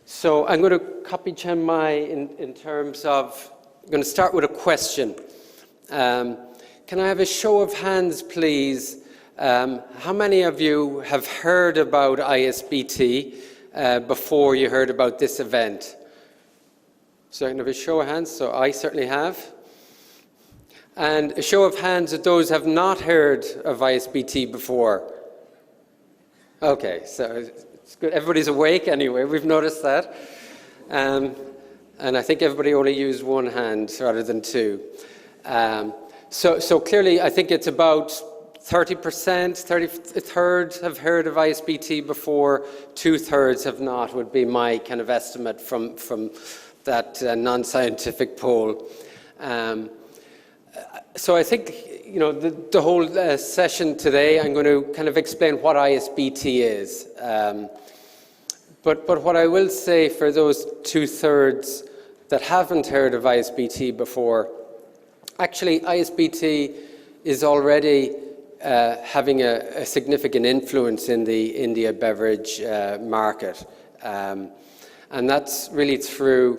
So I'm going to copy Chiang Mai in terms of, I'm going to start with a question. Can I have a show of hands, please? How many of you have heard about ISBT before you heard about this event? So I can have a show of hands. So I certainly have. And a show of hands of those who have not heard of ISBT before. Okay, so it's good. Everybody's awake anyway. We've noticed that. And I think everybody only used one hand rather than two. So clearly, I think it's about 30%, a third have heard of ISBT before, 2/3 have not, would be my kind of estimate from that non-scientific poll. So I think, you know, the whole session today, I'm going to kind of explain what ISBT is. But what I will say for those 2/3 that haven't heard of ISBT before, actually ISBT is already having a significant influence in the India beverage market. And that's really through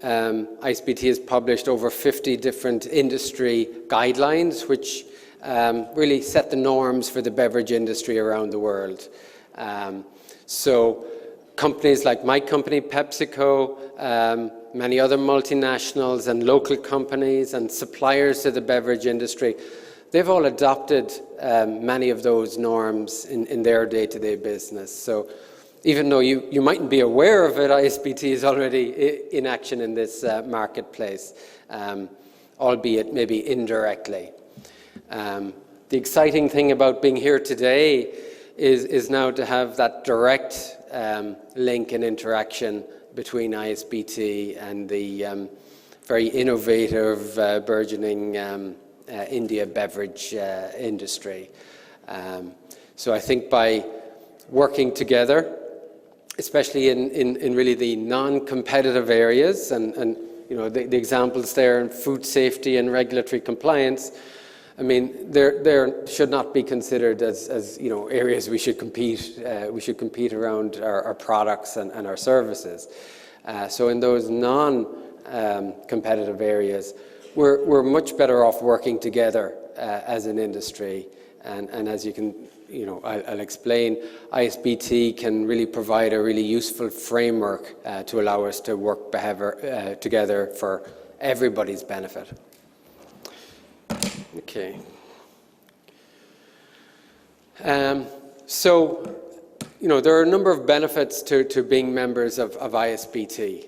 ISBT has published over 50 different industry guidelines, which really set the norms for the beverage industry around the world. So companies like my company, PepsiCo, many other multinationals and local companies and suppliers to the beverage industry, they've all adopted many of those norms in their day-to-day business. So even though you mightn't be aware of it, ISBT is already in action in this marketplace, albeit maybe indirectly. The exciting thing about being here today is now to have that direct link and interaction between ISBT and the very innovative, burgeoning India beverage industry. So I think by working together, especially in really the non-competitive areas, and you know the examples there in food safety and regulatory compliance, I mean there should not be considered as you know areas we should compete. We should compete around our products and our services. So in those non-competitive areas, we're much better off working together as an industry, and as you can. You know, I'll explain, ISBT can really provide a really useful framework to allow us to work together for everybody's benefit. Okay. So, you know, there are a number of benefits to being members of ISBT.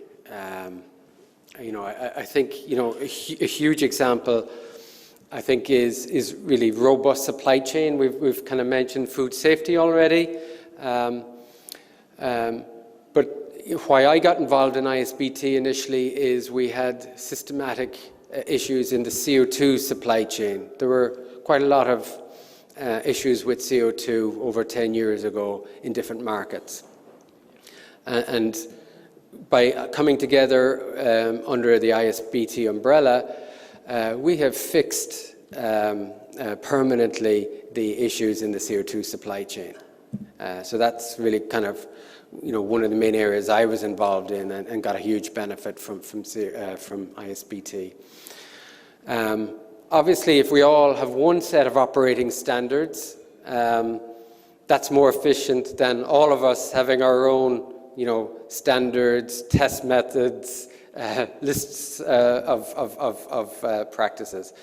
You know, I think, you know, a huge example I think is really robust supply chain. We've kind of mentioned food safety already. But why I got involved in ISBT initially is we had systematic issues in the CO2 supply chain. There were quite a lot of issues with CO2 over 10 years ago in different markets. And by coming together under the ISBT umbrella, we have fixed permanently the issues in the CO2 supply chain. So that's really kind of, you know, one of the main areas I was involved in and got a huge benefit from ISBT. Obviously, if we all have one set of operating standards, that's more efficient than all of us having our own, you know, standards, test methods, lists of practices.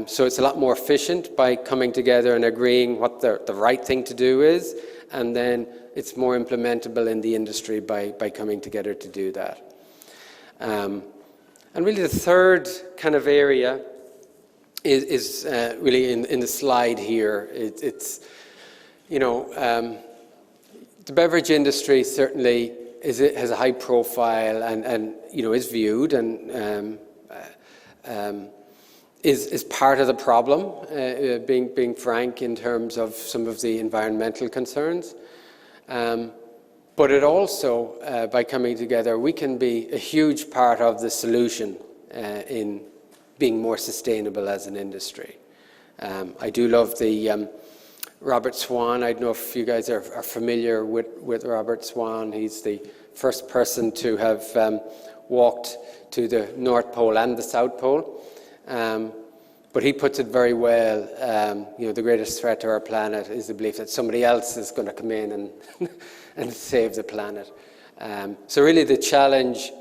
So it's a lot more efficient by coming together and agreeing what the right thing to do is, and then it's more implementable in the industry by coming together to do that. And really the third kind of area is really in the slide here. It's you know, the beverage industry certainly has a high profile and you know, is viewed and is part of the problem, being frank in terms of some of the environmental concerns. But it also, by coming together, we can be a huge part of the solution in being more sustainable as an industry. I do love the Robert Swan. I don't know if you guys are familiar with Robert Swan. He's the first person to have walked to the North Pole and the South Pole. But he puts it very well. The greatest threat to our planet is the belief that somebody else is going to come in and save the planet. So really the challenge,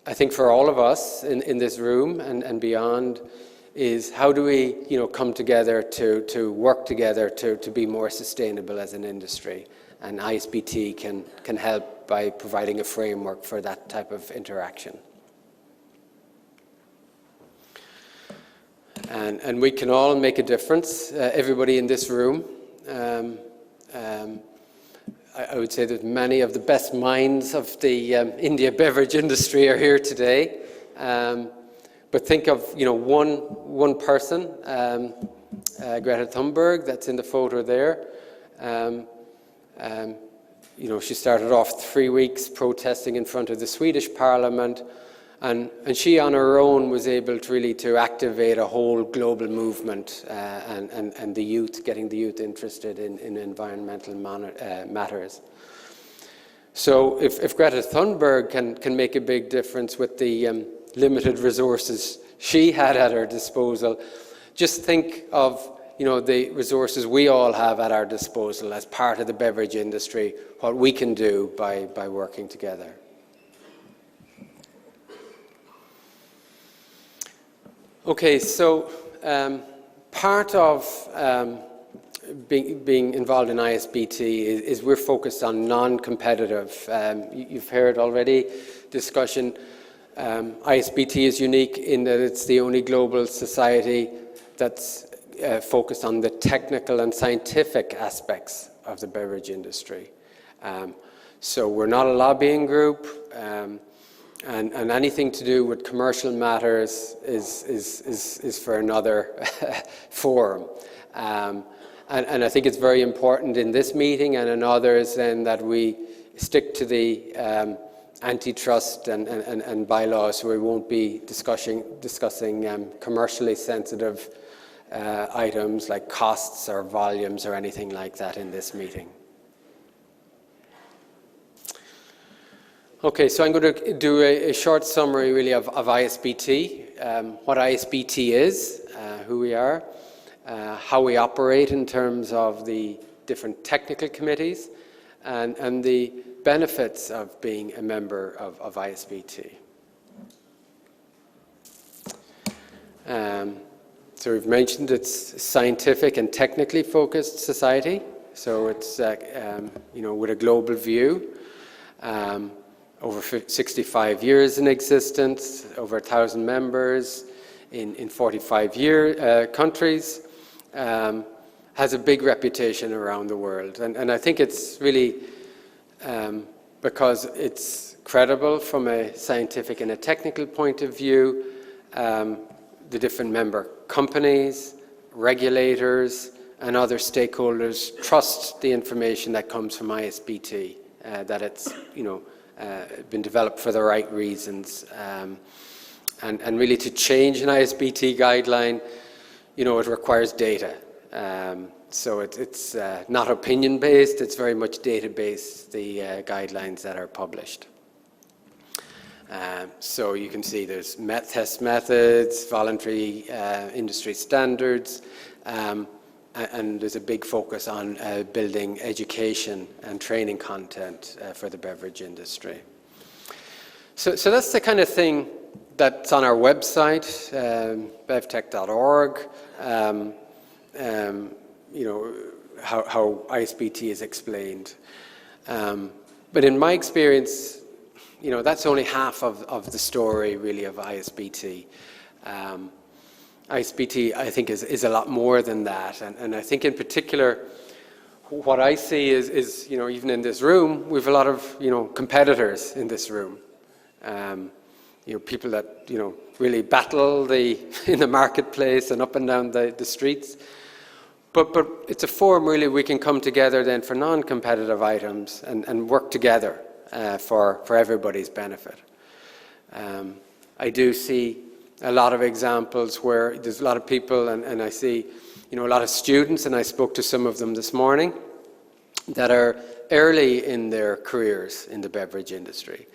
I think, for all of us in this room and beyond is how do we come together to work together to be more sustainable as an industry. And ISBT can help by providing a framework for that type of interaction. And we can all make a difference, everybody in this room. I would say that many of the best minds of the India beverage industry are here today. But think of one person, Greta Thunberg, that's in the photo there. She started off 3 weeks protesting in front of the Swedish Parliament. And she on her own was able to activate a whole global movement and the youth, getting the youth interested in environmental matters. So if Greta Thunberg can make a big difference with the limited resources she had at her disposal, just think of the resources we all have at our disposal as part of the beverage industry, what we can do by working together. Okay, so part of being involved in ISBT is we're focused on non-competitive. You've heard already discussion. ISBT is unique in that it's the only global society that's focused on the technical and scientific aspects of the beverage industry. So we're not a lobbying group. And anything to do with commercial matters is for another forum. And I think it's very important in this meeting and in others then that we stick to the antitrust and bylaws, so we won't be discussing commercially sensitive items like costs or volumes or anything like that in this meeting. Okay, so I'm going to do a short summary really of ISBT, what ISBT is, who we are, how we operate in terms of the different technical committees, and the benefits of being a member of ISBT. So we've mentioned it's a scientific and technically focused society, so it's with a global view. Over 65 years in existence, over 1,000 members in 45 countries, has a big reputation around the world. And I think it's really because it's credible from a scientific and a technical point of view. The different member companies, regulators, and other stakeholders trust the information that comes from ISBT, that it's, been developed for the right reasons. And really to change an ISBT guideline, it requires data. So it's not opinion-based, it's very much data-based, the guidelines that are published. So you can see there's test methods, voluntary industry standards, and there's a big focus on building education and training content for the beverage industry. So that's the kind of thing that's on our website, bevtech.org, how ISBT is explained. But in my experience, that's only half of the story, really, of ISBT. ISBT, I think, is a lot more than that. And I think in particular, what I see is even in this room, we have a lot of, competitors in this room. People that, really battle in the marketplace and up and down the streets. But it's a forum, really, we can come together then for non-competitive items and work together for everybody's benefit. I do see a lot of examples where there's a lot of people, and I see, a lot of students, and I spoke to some of them this morning, that are early in their careers in the beverage industry,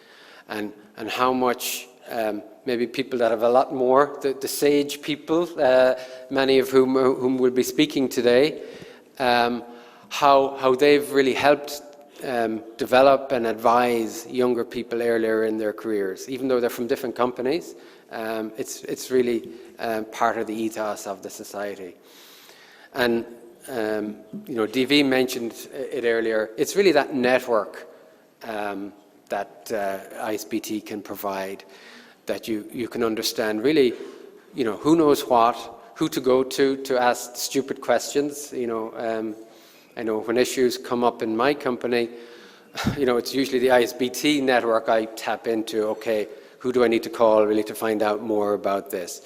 and how much maybe people that have a lot more, the sage people, many of whom will be speaking today, how they've really helped develop and advise younger people earlier in their careers, even though they're from different companies. It's really part of the ethos of the society. And DV mentioned it earlier. It's really that network that ISBT can provide, that you can understand really, who knows what, who to go to ask stupid questions. I know when issues come up in my company, it's usually the ISBT network I tap into. Okay, who do I need to call really to find out more about this?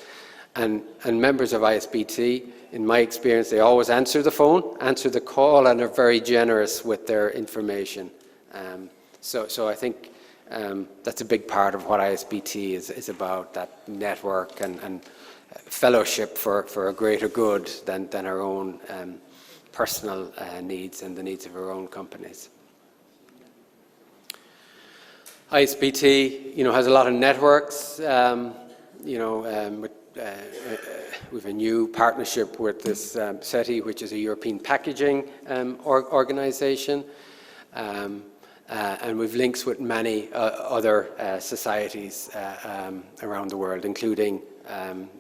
And members of ISBT, in my experience, they always answer the phone, answer the call, and are very generous with their information. So I think that's a big part of what ISBT is about, that network and fellowship for a greater good than our own personal needs and the needs of our own companies. ISBT, has a lot of networks. We have a new partnership with this SETI, which is a European packaging organization, and we've links with many other societies around the world, including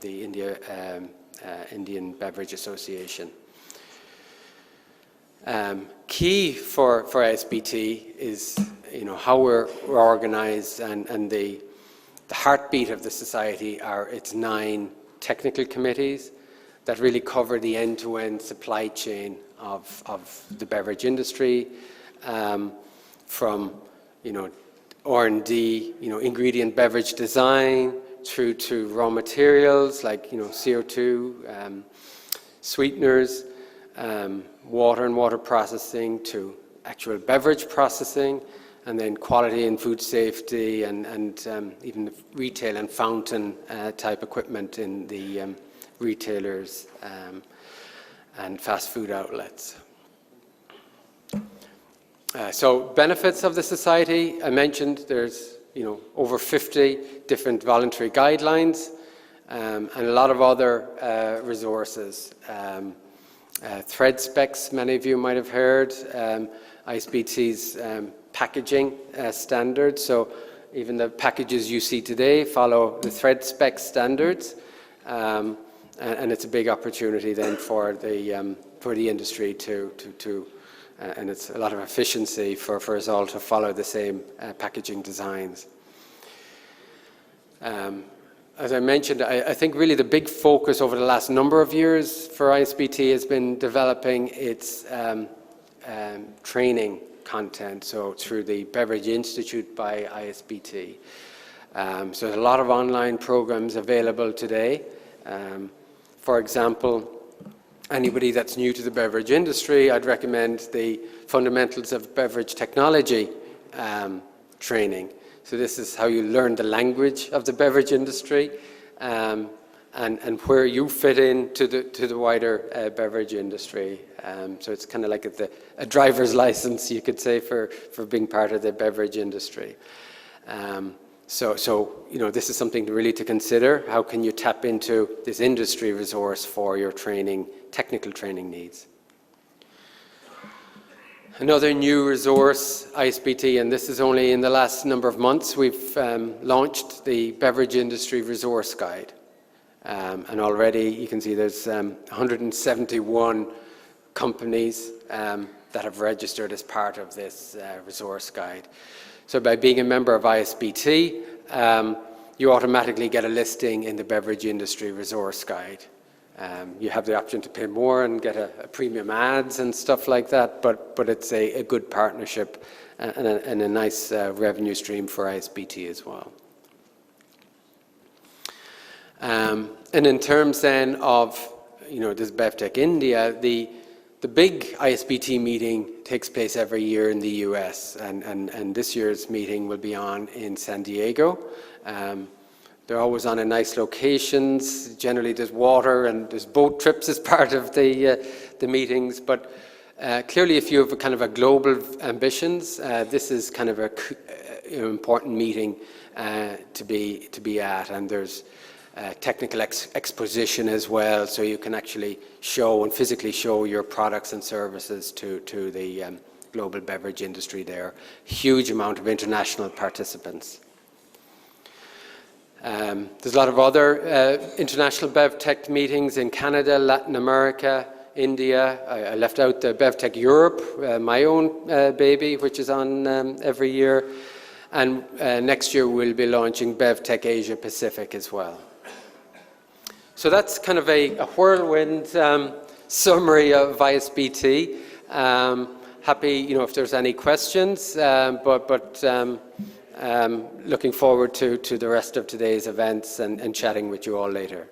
the Indian Beverage Association. Key for ISBT is how we're organized, and the heartbeat of the society are its 9 technical committees that really cover the end-to-end supply chain of the beverage industry, from R&D, ingredient beverage design, through to raw materials like CO2, sweeteners, water and water processing, to actual beverage processing, and then quality and food safety, and even the retail and fountain type equipment in the retailers and fast food outlets. So benefits of the society, I mentioned there's over 50 different voluntary guidelines, and a lot of other resources. Thread specs, many of you might have heard, ISBT's packaging standards. So even the packages you see today follow the thread spec standards, and it's a big opportunity then for the industry to and it's a lot of efficiency for us all to follow the same packaging designs. As I mentioned, I think really the big focus over the last number of years for ISBT has been developing its training content, so through the Beverage Institute by ISBT. So there's a lot of online programs available today. For example, anybody that's new to the beverage industry, I'd recommend the Fundamentals of Beverage Technology training. So this is how you learn the language of the beverage industry, and where you fit into the wider beverage industry. So it's kind of like a driver's license, you could say, for being part of the beverage industry. So this is something really to consider. How can you tap into this industry resource for your training, technical training needs? Another new resource, ISBT, and this is only in the last number of months, we've launched the Beverage Industry Resource Guide. And already you can see there's 171 companies that have registered as part of this resource guide. So by being a member of ISBT, you automatically get a listing in the Beverage Industry Resource Guide. You have the option to pay more and get a premium ads and stuff like that, but it's a good partnership and a nice revenue stream for ISBT as well. And in terms then of this BevTech India, the big ISBT meeting takes place every year in the US, and this year's meeting will be on in San Diego. They're always on in nice locations. Generally there's water and there's boat trips as part of the meetings. But clearly if you have a kind of a global ambitions, this is kind of a important meeting to be at. And there's technical exposition as well, so you can actually show and physically show your products and services to the global beverage industry there. Huge amount of international participants. There's a lot of other international BevTech meetings in Canada, Latin America, India. I left out the BevTech Europe, my own baby, which is on every year. And next year we'll be launching BevTech Asia Pacific as well. So that's kind of a whirlwind summary of ISBT. Happy, if there's any questions, but looking forward to the rest of today's events and chatting with you all later.